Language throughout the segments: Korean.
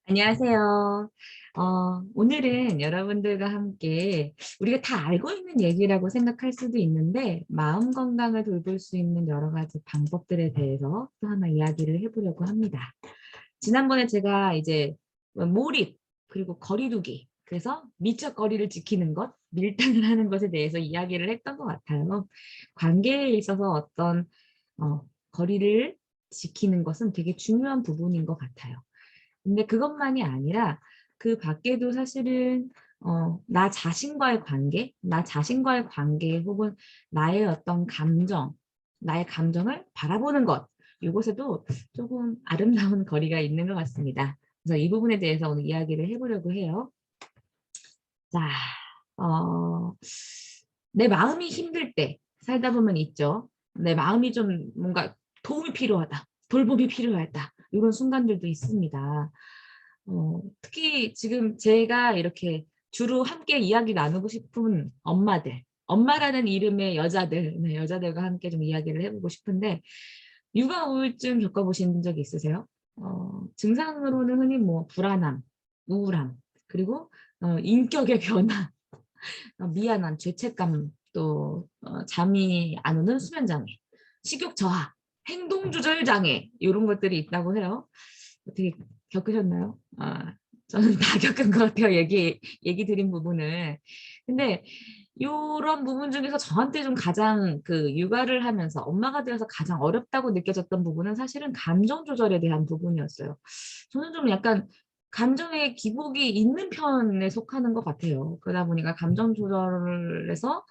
안녕하세요. 오늘은 여러분들과 함께 우리가 다 알고 있는 얘기라고 생각할 수도 있는데 마음 건강을 돌볼 수 있는 여러 가지 방법들에 대해서 또 하나 이야기를 해보려고 합니다. 지난번에 제가 이제 몰입 그리고 거리두기 그래서 미적 거리를 지키는 것, 밀당을 하는 것에 대해서 이야기를 했던 것 같아요. 관계에 있어서 어떤 어, 거리를 지키는 것은 되게 중요한 부분인 것 같아요. 근데 그것만이 아니라 그 밖에도 사실은 나 자신과의 관계, 나 자신과의 관계 혹은 나의 어떤 감정, 나의 감정을 바라보는 것, 이것에도 조금 아름다운 거리가 있는 것 같습니다. 그래서 이 부분에 대해서 오늘 이야기를 해보려고 해요. 자, 어, 내 마음이 힘들 때 살다 보면 있죠. 내 마음이 좀 뭔가 도움이 필요하다, 돌봄이 필요하다, 이런 순간들도 있습니다. 특히 지금 제가 이렇게 주로 함께 이야기 나누고 싶은 엄마들, 엄마라는 이름의 여자들, 네, 여자들과 함께 좀 이야기를 해보고 싶은데, 육아 우울증 겪어보신 적 있으세요? 증상으로는 흔히 뭐 불안함, 우울함, 그리고 인격의 변화, 미안한 죄책감, 또 잠이 안 오는 수면 장애, 식욕 저하, 행동 조절 장애 이런 것들이 있다고 해요. 어떻게 겪으셨나요? 저는 다 겪은 것 같아요. 얘기 드린 부분을. 근데 이런 부분 중에서 저한테 좀 가장 그 육아를 하면서 엄마가 되어서 가장 어렵다고 느껴졌던 부분은 사실은 감정 조절에 대한 부분이었어요. 저는 좀 약간 감정의 기복이 있는 편에 속하는 것 같아요. 그러다 보니까 감정 조절에서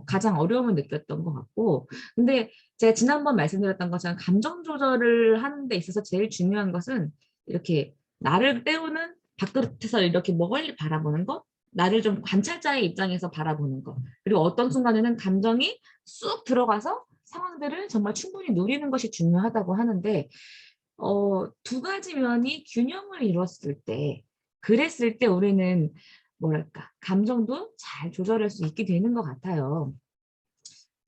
가장 어려움을 느꼈던 것 같고, 근데 제가 지난번 말씀드렸던 것처럼 감정 조절을 하는 데 있어서 제일 중요한 것은 이렇게 나를 때우는 밖에서 이렇게 멀리 바라보는 것, 나를 좀 관찰자의 입장에서 바라보는 것, 그리고 어떤 순간에는 감정이 쑥 들어가서 상황들을 정말 충분히 누리는 것이 중요하다고 하는데, 두 가지 면이 균형을 이뤘을 때, 그랬을 때 우리는 뭐랄까, 감정도 잘 조절할 수 있게 되는 것 같아요.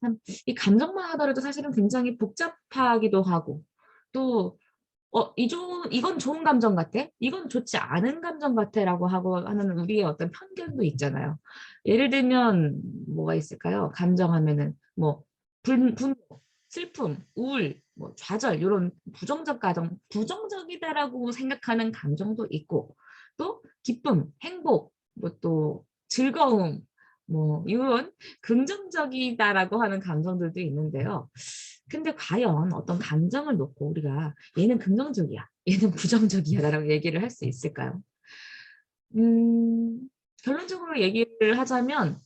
참, 이 감정만 하더라도 사실은 굉장히 복잡하기도 하고, 또, 이건 좋은 감정 같아? 이건 좋지 않은 감정 같아? 라고 하고 하는 우리의 어떤 편견도 있잖아요. 예를 들면, 뭐가 있을까요? 감정하면은, 뭐, 분노, 슬픔, 우울, 뭐, 좌절, 이런 부정적이다라고 생각하는 감정도 있고, 또, 기쁨, 행복, 뭐 또, 즐거움, 뭐, 이런 긍정적이다라고 하는 감정들도 있는데요. 근데 과연 어떤 감정을 놓고 우리가 얘는 긍정적이야, 얘는 부정적이야라고 얘기를 할 수 있을까요? 음, 결론적으로 얘기를 하자면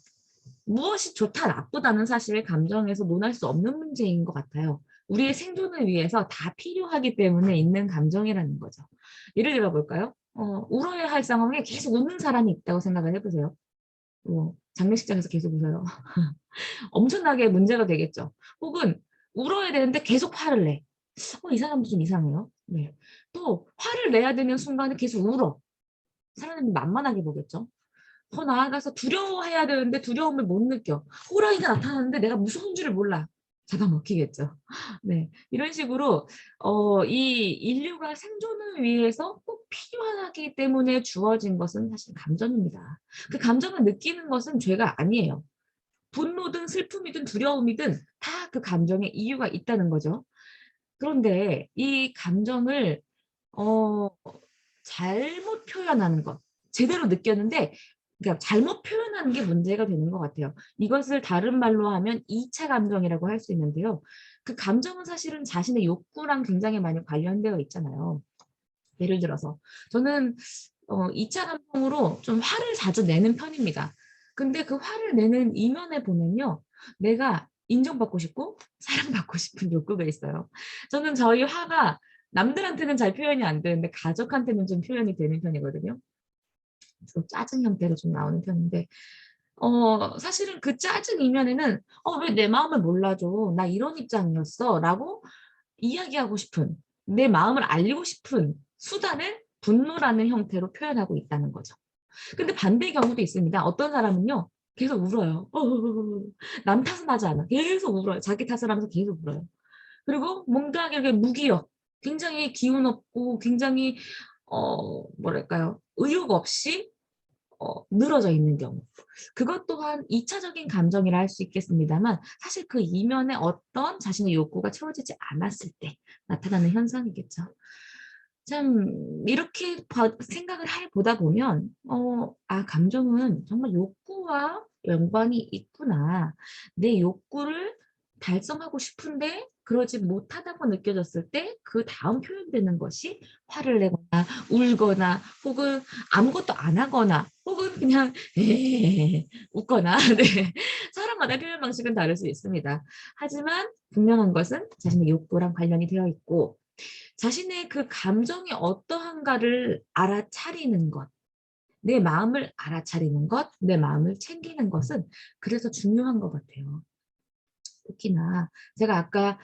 무엇이 좋다, 나쁘다는 사실 감정에서 논할 수 없는 문제인 것 같아요. 우리의 생존을 위해서 다 필요하기 때문에 있는 감정이라는 거죠. 예를 들어 볼까요? 울어야 할 상황에 계속 웃는 사람이 있다고 생각을 해보세요. 장례식장에서 계속 웃어요. 엄청나게 문제가 되겠죠. 혹은 울어야 되는데 계속 화를 내. 이 사람도 좀 이상해요. 네. 또 화를 내야 되는 순간에 계속 울어. 사람들이 만만하게 보겠죠. 더 나아가서 두려워해야 되는데 두려움을 못 느껴. 호랑이가 나타났는데 내가 무서운 줄을 몰라. 잡아먹히겠죠. 네. 이런 식으로 이 인류가 생존을 위해서 꼭 필요하기 때문에 주어진 것은 사실 감정입니다. 그 감정을 느끼는 것은 죄가 아니에요. 분노든 슬픔이든 두려움이든 다 그 감정에 이유가 있다는 거죠. 그런데 이 감정을 어, 잘못 표현하는 것, 제대로 느꼈는데 그러니까 잘못 표현하는 게 문제가 되는 것 같아요. 이것을 다른 말로 하면 2차 감정이라고 할 수 있는데요. 그 감정은 사실은 자신의 욕구랑 굉장히 많이 관련되어 있잖아요. 예를 들어서 저는 2차 감정으로 좀 화를 자주 내는 편입니다. 근데 그 화를 내는 이면에 보면요. 내가 인정받고 싶고 사랑받고 싶은 욕구가 있어요. 저는 저희 화가 남들한테는 잘 표현이 안 되는데 가족한테는 좀 표현이 되는 편이거든요. 그래서 짜증 형태로 좀 나오는 편인데 사실은 그 짜증 이면에는 왜 내 마음을 몰라줘? 나 이런 입장이었어. 라고 이야기하고 싶은, 내 마음을 알리고 싶은 수단을 분노라는 형태로 표현하고 있다는 거죠. 근데 반대의 경우도 있습니다. 어떤 사람은요, 계속 울어요. 남 탓은 하지 않아. 계속 울어요. 자기 탓을 하면서 계속 울어요. 그리고 뭔가 이렇게 무기력, 굉장히 기운 없고, 굉장히 뭐랄까요? 의욕 없이 늘어져 있는 경우. 그것 또한 2차적인 감정이라 할 수 있겠습니다만 사실 그 이면에 어떤 자신의 욕구가 채워지지 않았을 때 나타나는 현상이겠죠. 참 이렇게 생각을 해 보다 보면 감정은 정말 욕구와 연관이 있구나. 내 욕구를 달성하고 싶은데 그러지 못하다고 느껴졌을 때 그다음 표현되는 것이 화를 내거나 울거나 혹은 아무것도 안 하거나 혹은 그냥 웃거나 네. 사람마다 표현 방식은 다를 수 있습니다. 하지만 분명한 것은 자신의 욕구랑 관련이 되어 있고 자신의 그 감정이 어떠한가를 알아차리는 것, 내 마음을 알아차리는 것, 내 마음을 챙기는 것은 그래서 중요한 것 같아요. 특히나 제가 아까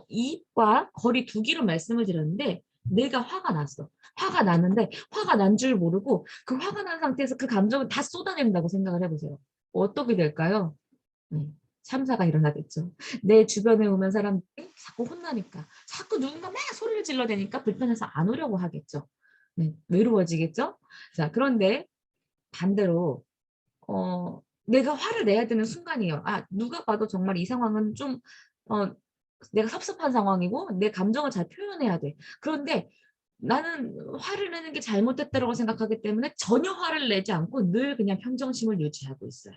이입과 거리 두기로 말씀을 드렸는데 내가 화가 났어. 화가 났는데 화가 난 줄 모르고 그 화가 난 상태에서 그 감정을 다 쏟아낸다고 생각을 해보세요. 어떻게 될까요? 네, 참사가 일어나겠죠. 내 주변에 오면 사람들이 자꾸 혼나니까 자꾸 누군가 막 소리를 질러대니까 불편해서 안 오려고 하겠죠. 네, 외로워지겠죠. 자, 그런데 반대로 내가 화를 내야 되는 순간이에요. 누가 봐도 정말 이 상황은 좀 어, 내가 섭섭한 상황이고 내 감정을 잘 표현해야 돼. 그런데 나는 화를 내는 게 잘못됐다고 생각하기 때문에 전혀 화를 내지 않고 늘 그냥 평정심을 유지하고 있어요.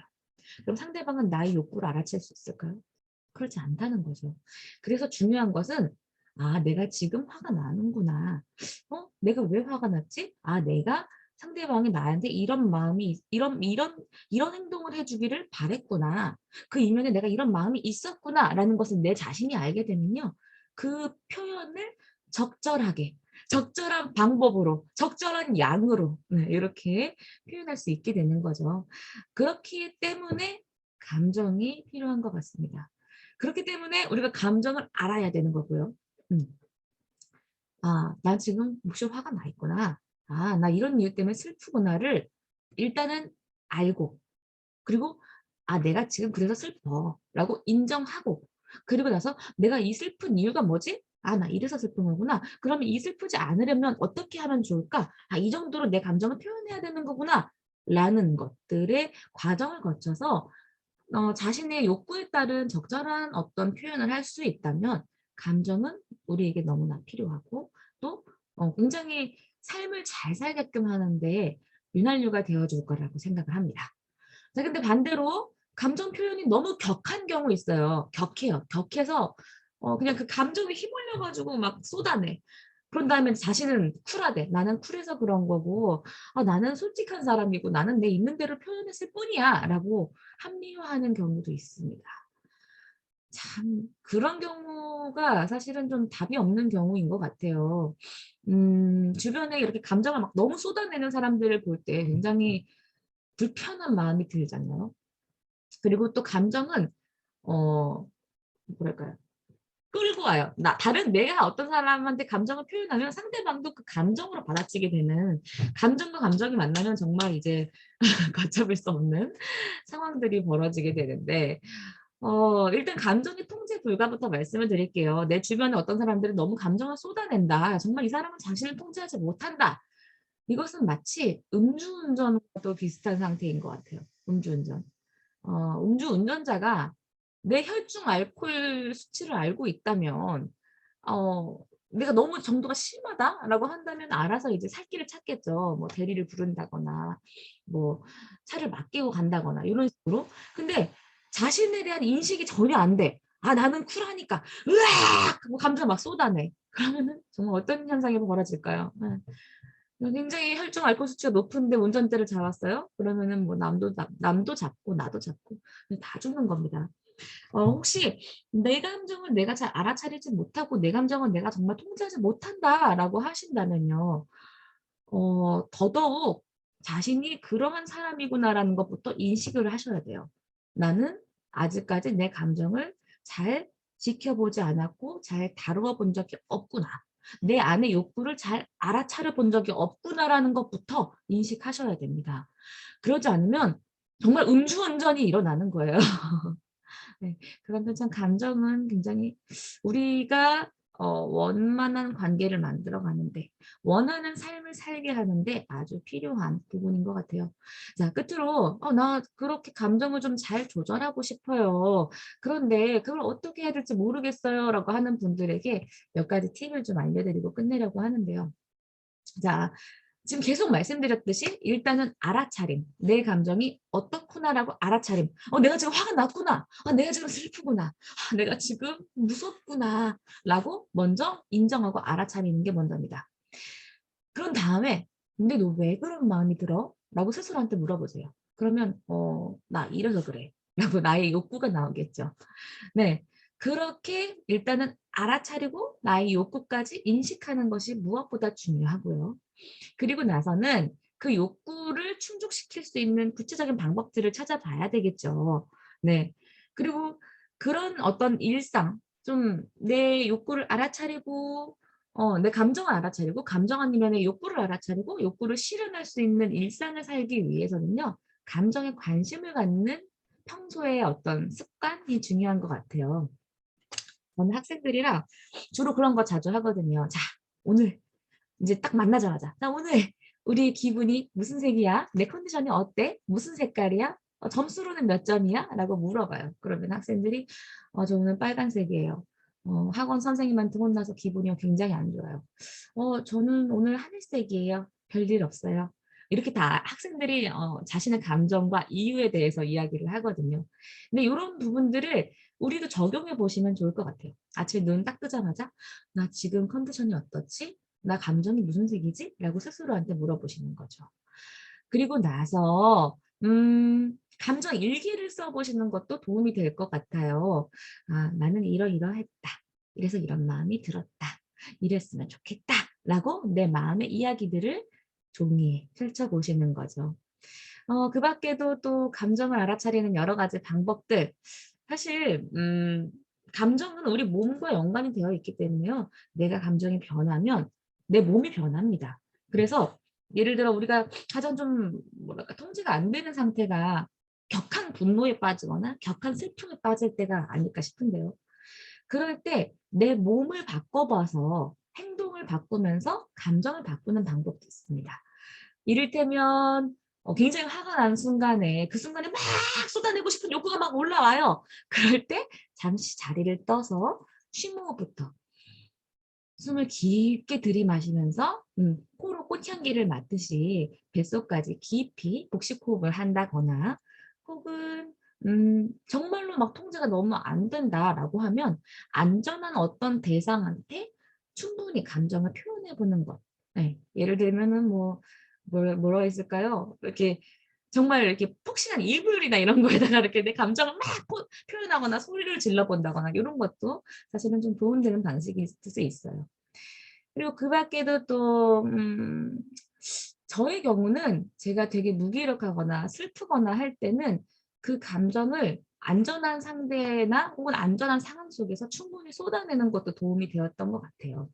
그럼 상대방은 나의 욕구를 알아챌 수 있을까요? 그렇지 않다는 거죠. 그래서 중요한 것은 내가 지금 화가 나는구나. 내가 왜 화가 났지? 내가 상대방이 나한테 이런 마음이 이런 행동을 해주기를 바랬구나. 그 이면에 내가 이런 마음이 있었구나라는 것을 내 자신이 알게 되면요. 그 표현을 적절하게 적절한 방법으로 적절한 양으로 이렇게 표현할 수 있게 되는 거죠. 그렇기 때문에 감정이 필요한 것 같습니다. 그렇기 때문에 우리가 감정을 알아야 되는 거고요. 음. 나 지금 몹시 화가 나 있구나. 나 이런 이유 때문에 슬프구나를 일단은 알고, 그리고 내가 지금 그래서 슬퍼라고 인정하고, 그리고 나서 내가 이 슬픈 이유가 뭐지? 나 이래서 슬픈 거구나. 그러면 이 슬프지 않으려면 어떻게 하면 좋을까? 이 정도로 내 감정을 표현해야 되는 거구나. 라는 것들의 과정을 거쳐서 자신의 욕구에 따른 적절한 어떤 표현을 할 수 있다면 감정은 우리에게 너무나 필요하고 또 굉장히 삶을 잘 살게끔 하는데 윤활유가 되어줄 거라고 생각을 합니다. 자, 근데 반대로 감정 표현이 너무 격한 경우 있어요. 격해요. 격해서 그냥 그 감정에 휘말려 가지고 막 쏟아내. 그런 다음에 자신은 쿨하대. 나는 쿨해서 그런 거고, 나는 솔직한 사람이고, 나는 내 있는 대로 표현했을 뿐이야. 라고 합리화하는 경우도 있습니다. 참, 그런 경우가 사실은 좀 답이 없는 경우인 것 같아요. 주변에 이렇게 감정을 막 너무 쏟아내는 사람들을 볼 때 굉장히 불편한 마음이 들잖아요. 그리고 또 감정은 뭐랄까요? 끌고 와요. 다른 내가 어떤 사람한테 감정을 표현하면 상대방도 그 감정으로 받아치게 되는 감정과 감정이 만나면 정말 이제 걷잡을 수 없는 상황들이 벌어지게 되는데 일단 감정의 통제 불가부터 말씀을 드릴게요. 내 주변에 어떤 사람들은 너무 감정을 쏟아낸다. 정말 이 사람은 자신을 통제하지 못한다. 이것은 마치 음주운전과도 비슷한 상태인 것 같아요. 음주운전. 음주운전자가 내 혈중 알코올 수치를 알고 있다면 어, 내가 너무 정도가 심하다라고 한다면 알아서 이제 살 길을 찾겠죠. 뭐 대리를 부른다거나 뭐 차를 맡기고 간다거나 이런 식으로. 근데 자신에 대한 인식이 전혀 안 돼. 나는 쿨하니까 으악! 뭐 감정 막 쏟아내. 그러면은 정말 어떤 현상이 벌어질까요? 굉장히 혈중 알코올 수치가 높은데 운전대를 잡았어요? 그러면은 뭐 남도 잡고 나도 잡고 다 죽는 겁니다. 혹시 내 감정을 내가 잘 알아차리지 못하고 내 감정을 내가 정말 통제하지 못한다라고 하신다면요. 더더욱 자신이 그러한 사람이구나라는 것부터 인식을 하셔야 돼요. 나는 아직까지 내 감정을 잘 지켜보지 않았고 잘 다루어 본 적이 없구나. 내 안의 욕구를 잘 알아차려 본 적이 없구나라는 것부터 인식하셔야 됩니다. 그러지 않으면 정말 음주운전이 일어나는 거예요. 네. 그런데 참 감정은 굉장히 우리가 원만한 관계를 만들어 가는데 원하는 삶을 살게 하는데 아주 필요한 부분인 것 같아요. 자, 끝으로 나 그렇게 감정을 좀 잘 조절하고 싶어요. 그런데 그걸 어떻게 해야 될지 모르겠어요."라고 하는 분들에게 몇 가지 팁을 좀 알려드리고 끝내려고 하는데요. 자, 지금 계속 말씀드렸듯이 일단은 알아차림. 내 감정이 어떻구나라고 알아차림. 내가 지금 화가 났구나. 내가 지금 슬프구나. 내가 지금 무섭구나라고 먼저 인정하고 알아차리는 게 먼저입니다. 그런 다음에 "근데 너 왜 그런 마음이 들어?" 라고 스스로한테 물어보세요. 그러면 "나 이래서 그래." 라고 나의 욕구가 나오겠죠. 네. 그렇게 일단은 알아차리고 나의 욕구까지 인식하는 것이 무엇보다 중요하고요. 그리고 나서는 그 욕구를 충족시킬 수 있는 구체적인 방법들을 찾아봐야 되겠죠. 네. 그리고 그런 어떤 일상, 좀 내 욕구를 알아차리고 내 감정을 알아차리고 감정 아니면 내 욕구를 알아차리고 욕구를 실현할 수 있는 일상을 살기 위해서는요. 감정에 관심을 갖는 평소의 어떤 습관이 중요한 것 같아요. 저는 학생들이랑 주로 그런 거 자주 하거든요. "자, 오늘 이제 딱 만나자마자 "나 오늘 우리 기분이 무슨 색이야? 내 컨디션이 어때? 무슨 색깔이야? 점수로는 몇 점이야?" 라고 물어봐요. 그러면 학생들이 "저 오늘 빨간색이에요. 학원 선생님한테 혼나서 기분이 굉장히 안 좋아요. 저는 오늘 하늘색이에요. 별일 없어요." 이렇게 다 학생들이 자신의 감정과 이유에 대해서 이야기를 하거든요. 근데 요런 부분들을 우리도 적용해 보시면 좋을 것 같아요. 아침에 눈 딱 뜨자마자 "나 지금 컨디션이 어떻지? 나 감정이 무슨 색이지?" 라고 스스로한테 물어보시는 거죠. 그리고 나서 감정 일기를 써 보시는 것도 도움이 될 것 같아요. '아, 나는 이러이러했다. 이래서 이런 마음이 들었다. 이랬으면 좋겠다.'라고 내 마음의 이야기들을 종이에 펼쳐 보시는 거죠. 그 밖에도 또 감정을 알아차리는 여러 가지 방법들, 사실 감정은 우리 몸과 연관이 되어 있기 때문에요. 내가 감정이 변하면 내 몸이 변합니다. 그래서 예를 들어 우리가 가장 좀 뭐랄까 통제가 안 되는 상태가 격한 분노에 빠지거나 격한 슬픔에 빠질 때가 아닐까 싶은데요. 그럴 때 내 몸을 바꿔 봐서 행동을 바꾸면서 감정을 바꾸는 방법도 있습니다. 이를테면 굉장히 화가 난 순간에 그 순간에 막 쏟아내고 싶은 욕구가 막 올라와요. 그럴 때 잠시 자리를 떠서 심호흡부터 숨을 깊게 들이마시면서 코로 꽃향기를 맡듯이 뱃속까지 깊이 복식 호흡을 한다거나, 혹은 정말로 막 통제가 너무 안 된다라고 하면 안전한 어떤 대상한테 충분히 감정을 표현해 보는 것. 네. 예를 들면은 뭐가 있을까요? 이렇게 정말 이렇게 푹신한 이불이나 이런 거에다가 이렇게 내 감정을 막 표현하거나 소리를 질러 본다거나 이런 것도 사실은 좀 도움되는 방식일 수 있어요. 그리고 그 밖에도 또 저의 경우는 제가 되게 무기력하거나 슬프거나 할 때는 그 감정을 안전한 상대나 혹은 안전한 상황 속에서 충분히 쏟아내는 것도 도움이 되었던 것 같아요.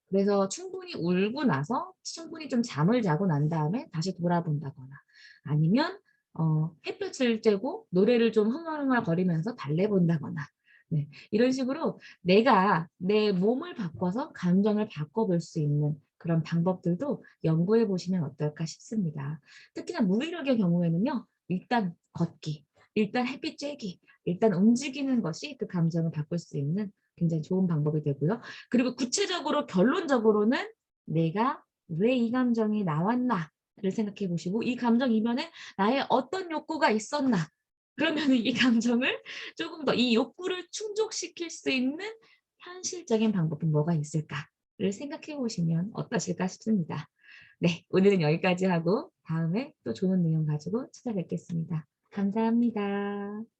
그래서 충분히 울고 나서 충분히 좀 잠을 자고 난 다음에 다시 돌아본다거나, 아니면 햇볕을 쬐고 노래를 좀 흥얼흥얼거리면서 달래 본다거나, 네, 이런 식으로 내가 내 몸을 바꿔서 감정을 바꿔볼 수 있는 그런 방법들도 연구해 보시면 어떨까 싶습니다. 특히나 무기력의 경우에는요. 일단 걷기, 일단 햇빛 쬐기, 일단 움직이는 것이 그 감정을 바꿀 수 있는 굉장히 좋은 방법이 되고요. 그리고 구체적으로 결론적으로는 '내가 왜 이 감정이 나왔나.'를 생각해 보시고 '이 감정 이면에 나의 어떤 욕구가 있었나.' 그러면은 이 감정을 조금 더 이 욕구를 충족시킬 수 있는 현실적인 방법은 뭐가 있을까를 생각해 보시면 어떠실까 싶습니다. 네. 오늘은 여기까지 하고 다음에 또 좋은 내용 가지고 찾아뵙겠습니다. 감사합니다.